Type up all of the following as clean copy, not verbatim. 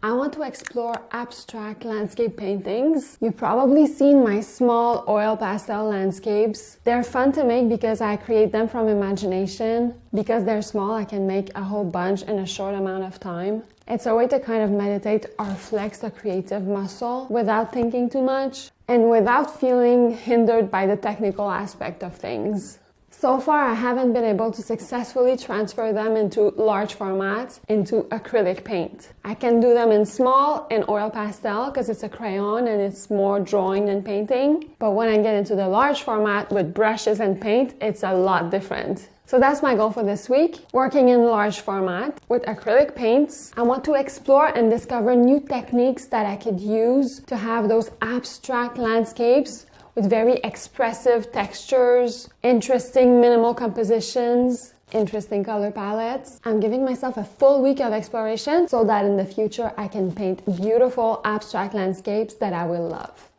I want to explore abstract landscape paintings. You've probably seen my small oil pastel landscapes. They're fun to make because I create them from imagination. Because they're small, I can make a whole bunch in a short amount of time. It's a way to kind of meditate or flex the creative muscle without thinking too much and without feeling hindered by the technical aspect of things. So far, I haven't been able to successfully transfer them into large formats, into acrylic paint. I can do them in small and oil pastel because it's a crayon and it's more drawing than painting. But when I get into the large format with brushes and paint, it's a lot different. So that's my goal for this week, working in large format with acrylic paints. I want to explore and discover new techniques that I could use to have those abstract landscapes with very expressive textures, interesting minimal compositions, interesting color palettes. I'm giving myself a full week of exploration so that in the future I can paint beautiful abstract landscapes that I will love.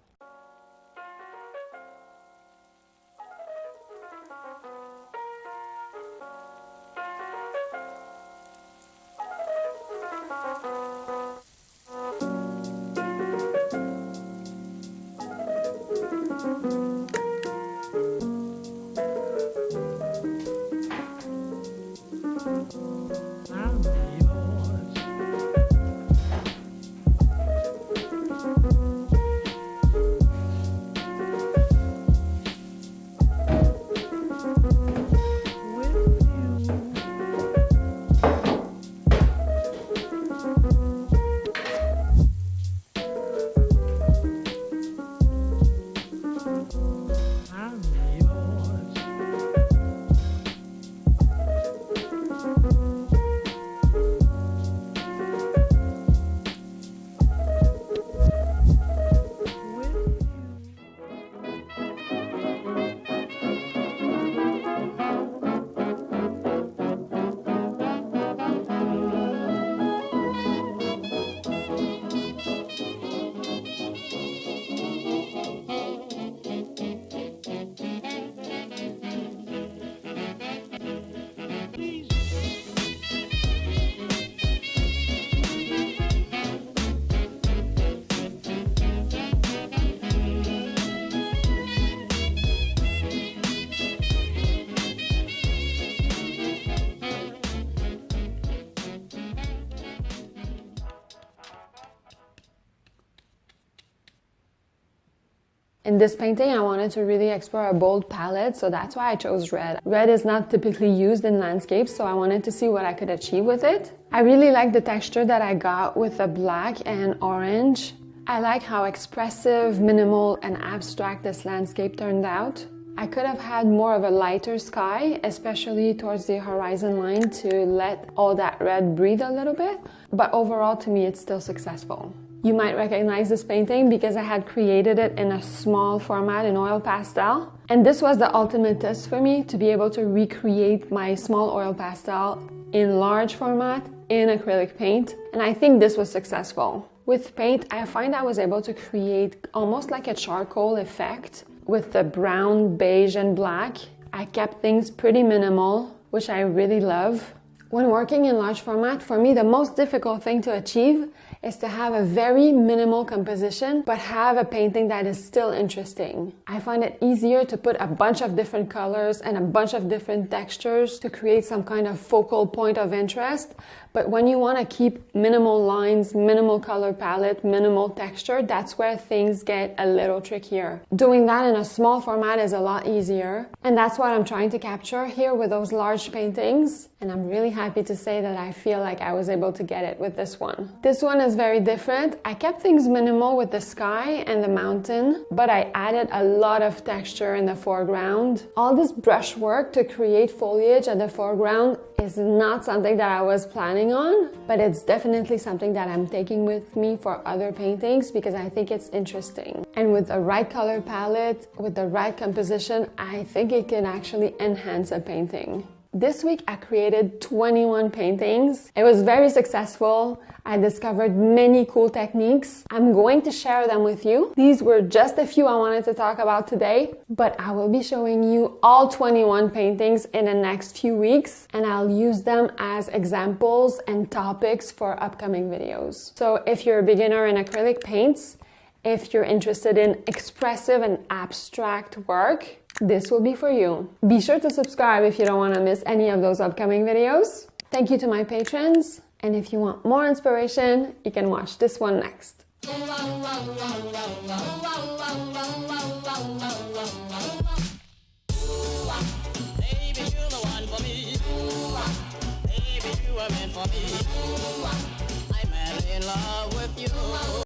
In this painting, I wanted to really explore a bold palette, so that's why I chose red. Red is not typically used in landscapes, so I wanted to see what I could achieve with it. I really like the texture that I got with the black and orange. I like how expressive, minimal, and abstract this landscape turned out. I could have had more of a lighter sky, especially towards the horizon line, to let all that red breathe a little bit, but overall, to me, it's still successful. You might recognize this painting because I had created it in a small format in oil pastel. And this was the ultimate test for me, to be able to recreate my small oil pastel in large format in acrylic paint. And I think this was successful. With paint, I find I was able to create almost like a charcoal effect with the brown, beige, and black. I kept things pretty minimal, which I really love. When working in large format, for me, the most difficult thing to achieve is to have a very minimal composition, but have a painting that is still interesting. I find it easier to put a bunch of different colors and a bunch of different textures to create some kind of focal point of interest. But when you want to keep minimal lines, minimal color palette, minimal texture, that's where things get a little trickier. Doing that in a small format is a lot easier. And that's what I'm trying to capture here with those large paintings. And I'm really happy to say that I feel like I was able to get it with this one. This one is very different. I kept things minimal with the sky and the mountain, but I added a lot of texture in the foreground. All this brush work to create foliage at the foreground is not something that I was planning on, but it's definitely something that I'm taking with me for other paintings because I think it's interesting. And with the right color palette, with the right composition, I think it can actually enhance a painting. This week I created 21 paintings. It was very successful. I discovered many cool techniques. I'm going to share them with you. These were just a few I wanted to talk about today, but I will be showing you all 21 paintings in the next few weeks, and I'll use them as examples and topics for upcoming videos. So if you're a beginner in acrylic paints, if you're interested in expressive and abstract work, this will be for you. Be sure to subscribe if you don't want to miss any of those upcoming videos. Thank you to my patrons, and if you want more inspiration, you can watch this one next.